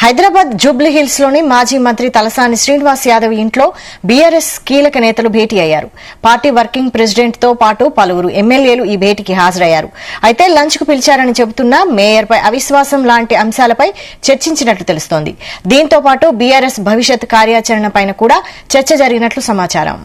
హైదరాబాద్ జూబ్లీహిల్స్ లోని మాజీ మంత్రి తలసాని శ్రీనివాస్ యాదవ్ ఇంట్లో బీఆర్ఎస్ కీలక నేతలు భేటీ అయ్యారు. పార్టీ వర్కింగ్ ప్రెసిడెంట్ తో పాటు పలువురు ఎమ్మెల్యేలు ఈ భేటీకి హాజరయ్యారు. అయితే లంచ్ కు పిలిచారని చెబుతున్న మేయర్పై అవిశ్వాసం లాంటి అంశాలపై చర్చించినట్లు తెలుస్తోంది. దీంతో పాటు బీఆర్ఎస్ భవిష్యత్ కార్యాచరణపై కూడా చర్చ జరిగినట్లు సమాచారం.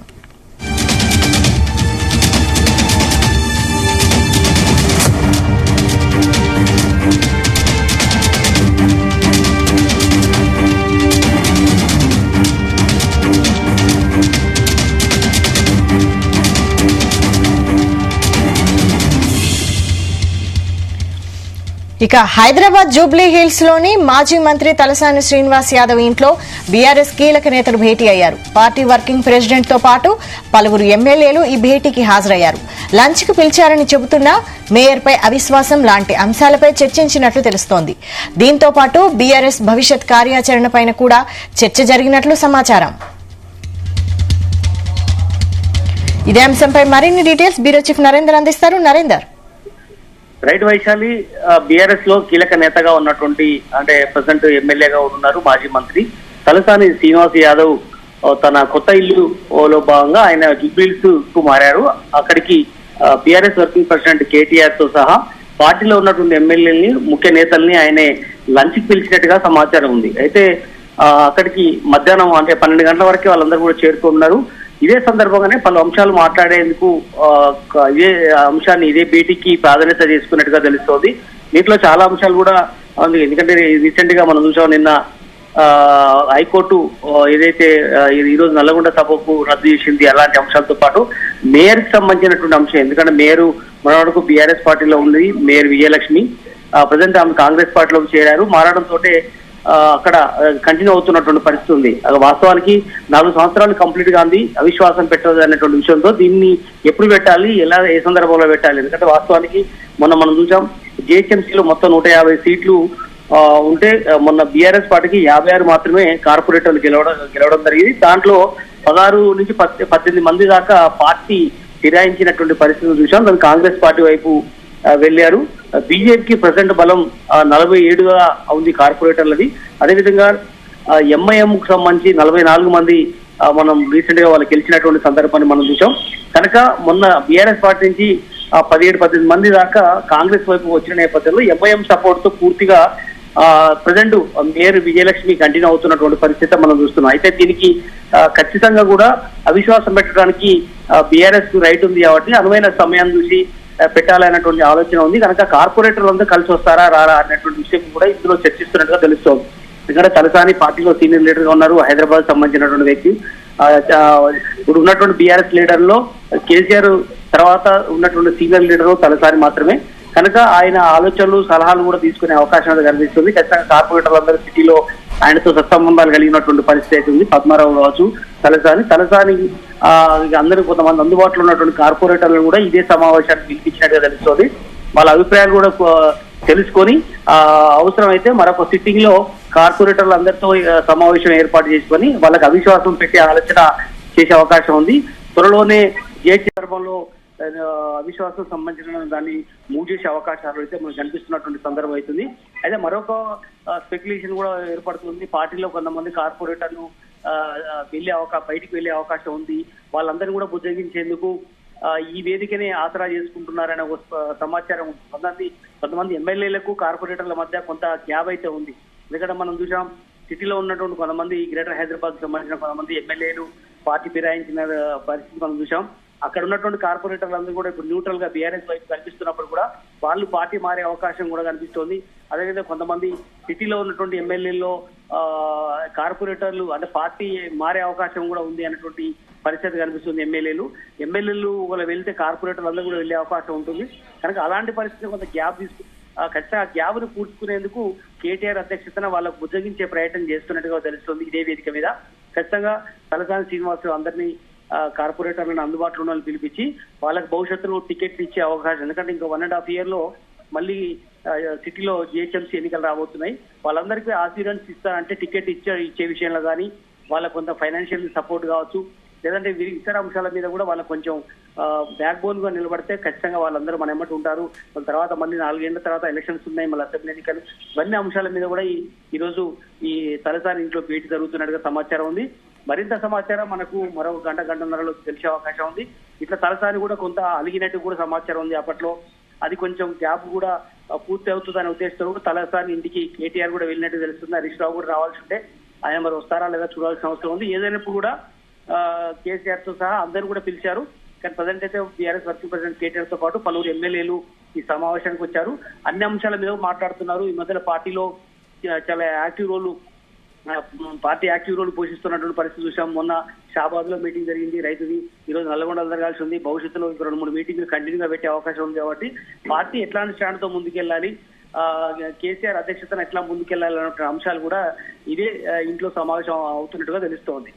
ఇక హైదరాబాద్ జూబ్లీహిల్స్ లోని మాజీ మంత్రి తలసాని శ్రీనివాస్ యాదవ్ ఇంట్లో బీఆర్ఎస్ కీలక నేతలు భేటీ అయ్యారు. పార్టీ వర్కింగ్ ప్రెసిడెంట్ తో పాటు పలువురు ఎమ్మెల్యేలు ఈ భేటీకి హాజరయ్యారు. లంచ్ కు పిలిచారని చెబుతున్న మేయర్పై అవిశ్వాసం లాంటి అంశాలపై చర్చించినట్లు తెలుస్తోంది. దీంతో పాటు బీఆర్ఎస్ భవిష్యత్ కార్యాచరణపై కూడా చర్చ జరిగినట్లు సమాచారం. ఇదే అంశంపై మరిన్ని డీటెయిల్స్ బ్యూరో చీఫ్ నరేందర్ అందిస్తారు. నరేందర్. రైట్ వైశాలి, బీఆర్ఎస్ లో కీలక నేతగా ఉన్నటువంటి అంటే ప్రెసిడెంట్ ఎమ్మెల్యేగా ఉన్నారు మాజీ మంత్రి తలసాని శ్రీనివాస్ యాదవ్. తన కొత్త ఇల్లులో భాగంగా ఆయన జూబ్లీహిల్స్ కు మారారు. అక్కడికి బీఆర్ఎస్ వర్కింగ్ ప్రెసిడెంట్ కేటీఆర్ తో సహా పార్టీలో ఉన్నటువంటి ఎమ్మెల్యేలని ముఖ్య నేతల్ని ఆయనే లంచ్ కి పిలిచినట్టుగా సమాచారం ఉంది. అయితే అక్కడికి మధ్యాహ్నం అంటే 12 గంటల వరకు వాళ్ళందరూ కూడా చేరుకున్నారు. ఇదే సందర్భంగానే పలు అంశాలు మాట్లాడేందుకు ఇదే భేటీకి ప్రాధాన్యత చేసుకున్నట్టుగా తెలుస్తోంది. దీంట్లో చాలా అంశాలు కూడా ఉంది. ఎందుకంటే రీసెంట్ గా మనం చూసాం, నిన్న హైకోర్టు ఏదైతే ఈరోజు నల్లగొండ సభకు రద్దు చేసింది, అలాంటి అంశాలతో పాటు మేయర్ కి సంబంధించినటువంటి అంశం. ఎందుకంటే మేయర్ మనవరకు బీఆర్ఎస్ పార్టీలో ఉంది. మేయర్ విజయలక్ష్మి ప్రజెంట్ ఆమె కాంగ్రెస్ పార్టీలోకి చేరారు. మారడంతో అక్కడ కంటిన్యూ అవుతున్నటువంటి పరిస్థితి ఉంది. వాస్తవానికి 4 సంవత్సరాలు కంప్లీట్ గా ఉంది. అవిశ్వాసం పెట్టదు అనేటువంటి విషయంతో దీన్ని ఎప్పుడు పెట్టాలి, ఎలా, ఏ సందర్భంలో పెట్టాలి. ఎందుకంటే వాస్తవానికి మనం చూసాం, జిహెచ్ఎంసీలో మొత్తం 150 సీట్లు ఉంటే మొన్న బీఆర్ఎస్ పార్టీకి 56 మాత్రమే కార్పొరేటర్లు గెలవడం జరిగింది. దాంట్లో 16 నుంచి 18 మంది దాకా పార్టీ ఫిరాయించినటువంటి పరిస్థితులు చూసాం. దాని కాంగ్రెస్ పార్టీ వైపు వెళ్లారు. బీజేపీకి ప్రెసిడెంట్ బలం 47గా ఉంది కార్పొరేటర్లది. అదేవిధంగా ఎంఐఎం కు సంబంధించి 44 మంది మనం రీసెంట్ గా వాళ్ళు గెలిచినటువంటి సందర్భాన్ని మనం చూసాం. కనుక మొన్న బీఆర్ఎస్ పార్టీ నుంచి 17-18 మంది దాకా కాంగ్రెస్ వైపు వచ్చిన నేపథ్యంలో ఎంఐఎం సపోర్ట్ తో పూర్తిగా ప్రజెంట్ మేయర్ విజయలక్ష్మి కంటిన్యూ అవుతున్నటువంటి పరిస్థితి మనం చూస్తున్నాం. అయితే దీనికి ఖచ్చితంగా కూడా అవిశ్వాసం పెట్టడానికి బీఆర్ఎస్ కు రైట్ ఉంది కాబట్టి అనువైన సమయాన్ని చూసి పెట్టాలనేటువంటి ఆలోచన ఉంది. కనుక కార్పొరేటర్లు అందరూ కలిసి వస్తారా రారా అనేటువంటి విషయం కూడా ఇందులో చర్చిస్తున్నట్టుగా తెలుస్తోంది. ఎందుకంటే తలసాని పార్టీలో సీనియర్ లీడర్ గా ఉన్నారు. హైదరాబాద్ సంబంధించినటువంటి వ్యక్తి. ఇప్పుడు ఉన్నటువంటి బీఆర్ఎస్ లీడర్ లో కేసీఆర్ తర్వాత ఉన్నటువంటి సీనియర్ లీడర్ తలసాని మాత్రమే. కనుక ఆయన ఆలోచనలు సలహాలు కూడా తీసుకునే అవకాశం కనిపిస్తుంది. ఖచ్చితంగా కార్పొరేటర్లు అందరూ సిటీలో ఆయనతో సత్సంబంధాలు కలిగినటువంటి పరిస్థితి అయితే ఉంది. పద్మారావు కావచ్చు, తలసాని అందరూ కొంతమంది అందుబాటులో ఉన్నటువంటి కార్పొరేటర్లను కూడా ఇదే సమావేశానికి పిలిపించినట్టుగా తెలుస్తోంది. వాళ్ళ అభిప్రాయాలు కూడా తెలుసుకొని అవసరమైతే మరొక సిట్టింగ్ లో కార్పొరేటర్లు అందరితో సమావేశం ఏర్పాటు చేసుకొని వాళ్ళకి అవిశ్వాసం పెట్టే ఆలోచన చేసే అవకాశం ఉంది. త్వరలోనే జిహెచ్ సందర్భంలో అవిశ్వాసం సంబంధించిన దాన్ని మూవ్ చేసే అవకాశాలు అయితే మనకు కనిపిస్తున్నటువంటి సందర్భం అవుతుంది. అయితే మరొక స్పెక్యులేషన్ కూడా ఏర్పడుతుంది. పార్టీలో కొంతమంది కార్పొరేటర్లు బయటికి వెళ్లే అవకాశం ఉంది. వాళ్ళందరినీ కూడా బుజ్జగించేందుకు ఈ వేదికనే ఆసరా చేసుకుంటున్నారనే ఒక సమాచారం. కొంతమంది ఎమ్మెల్యేలకు కార్పొరేటర్ల మధ్య కొంత గ్యాప్ అయితే ఉంది. ఎందుకంటే మనం చూసాం, సిటీలో ఉన్నటువంటి కొంతమంది గ్రేటర్ హైదరాబాద్ సంబంధించిన కొంతమంది ఎమ్మెల్యేలు పార్టీ ఫిరాయించిన పరిస్థితి మనం చూసాం. అక్కడ ఉన్నటువంటి కార్పొరేటర్లందరూ కూడా ఇప్పుడు న్యూట్రల్ గా బీఆర్ఎస్ వైపు కనిపిస్తున్నప్పుడు కూడా వాళ్ళు పార్టీ మారే అవకాశం కూడా కనిపిస్తోంది. అదేవిధంగా కొంతమంది సిటీలో ఉన్నటువంటి ఎమ్మెల్యేల్లో కార్పొరేటర్లు అంటే పార్టీ మారే అవకాశం కూడా ఉంది అనేటువంటి పరిస్థితి కనిపిస్తుంది. ఎమ్మెల్యేలు ఒకవేళ వెళ్తే కార్పొరేటర్లు అందరూ కూడా వెళ్లే అవకాశం ఉంటుంది. కనుక అలాంటి పరిస్థితి కొంత గ్యాప్ ఖచ్చితంగా ఆ గ్యాప్ ను పూడ్చుకునేందుకు కేటీఆర్ అధ్యక్షతన వాళ్ళకు బుజ్జగించే ప్రయత్నం చేస్తున్నట్టుగా తెలుస్తుంది. ఇదే వేదిక మీద ఖచ్చితంగా తలసాని శ్రీనివాస్ అందరినీ కార్పొరేటర్లను అందుబాటులో ఉన్న పిలిపించి వాళ్ళకి భవిష్యత్తులో టికెట్లు ఇచ్చే అవకాశం. ఎందుకంటే ఇంకా 1.5 year లో మళ్ళీ సిటీలో జిహెచ్ఎంసీ ఎన్నికలు రాబోతున్నాయి. వాళ్ళందరికీ ఆశీర్వాన్స్ ఇస్తారంటే టికెట్ ఇచ్చే విషయంలో కానీ వాళ్ళకు కొంత ఫైనాన్షియల్ సపోర్ట్ కావచ్చు, లేదంటే ఇతర అంశాల మీద కూడా వాళ్ళకి కొంచెం బ్యాక్ బోన్ గా నిలబడితే ఖచ్చితంగా వాళ్ళందరూ మన ఎమ్మటి ఉంటారు. వాళ్ళ తర్వాత మళ్ళీ 4 ఏళ్ల తర్వాత ఎలక్షన్స్ ఉన్నాయి, మళ్ళీ అసెంబ్లీ ఎన్నికలు, ఇవన్నీ అంశాల మీద కూడా ఈ రోజు ఈ తలసాని ఇంట్లో భేటీ జరుగుతున్నట్టుగా సమాచారం ఉంది. మరింత సమాచారం మనకు మరో గంటన్నరలో తెలిసే అవకాశం ఉంది. ఇట్లా తలసాని కూడా కొంత అలిగినట్టు కూడా సమాచారం ఉంది. అప్పట్లో అది కొంచెం గ్యాప్ కూడా పూర్తి అవుతుందనే ఉద్దేశంతో కూడా తలసాని ఇంటికి కేటీఆర్ కూడా వెళ్ళినట్టు తెలుస్తుంది. హరీష్ రావు కూడా రావాల్సి ఉంటే ఆయన మరి వస్తారా లేదా చూడాల్సిన అవసరం ఉంది. ఏదైనప్పుడు కూడా కేసీఆర్ తో సహా అందరూ కూడా పిలిచారు. కానీ ప్రజెంట్ అయితే బీఆర్ఎస్ వర్కింగ్ ప్రెసిడెంట్ కేటీఆర్ తో పాటు పలువురు ఎమ్మెల్యేలు ఈ సమావేశానికి వచ్చారు. అన్ని అంశాల మీద మాట్లాడుతున్నారు. ఈ మధ్యన పార్టీలో చాలా పార్టీ యాక్టివ్ రోల్ పోషిస్తున్నటువంటి పరిస్థితి చూసాం. మొన్న షాబాద్ లో మీటింగ్ జరిగింది రైతుది, ఈ రోజు నల్లగొండలో జరగాల్సి ఉంది. భవిష్యత్తులో 2-3 మీటింగ్లు కంటిన్యూగా పెట్టే అవకాశం ఉంది. కాబట్టి పార్టీ ఎట్లాంటి స్టాండ్ తో ముందుకెళ్లాలి, కేసీఆర్ అధ్యక్షతను ఎట్లా ముందుకెళ్లాలి అనే అంశాలు కూడా ఇదే ఇంట్లో సమావేశం అవుతున్నట్టుగా తెలుస్తోంది.